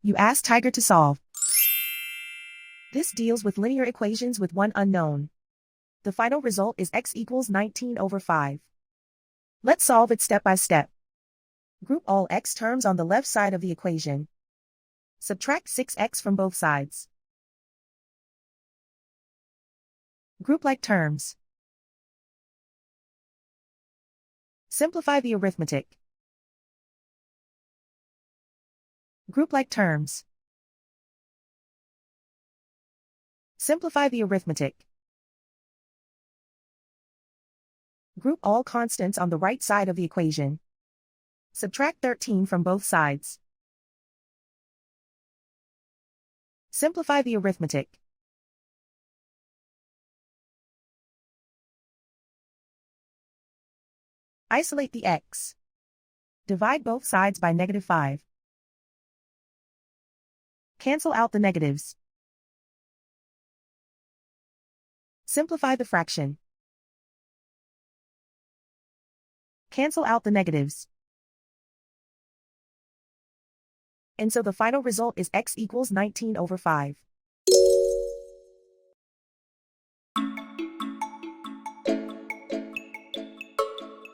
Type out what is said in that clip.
You ask Tiger to solve. This deals with linear equations with one unknown. The final result is x equals 19/5. Let's solve it step by step. Group all x terms on the left side of the equation. Subtract 6x from both sides. Group like terms. Simplify the arithmetic. Group like terms. Simplify the arithmetic. Group all constants on the right side of the equation. Subtract 13 from both sides. Simplify the arithmetic. Isolate the x. Divide both sides by -5. Cancel out the negatives. Simplify the fraction. Cancel out the negatives. And so the final result is x equals 19/5.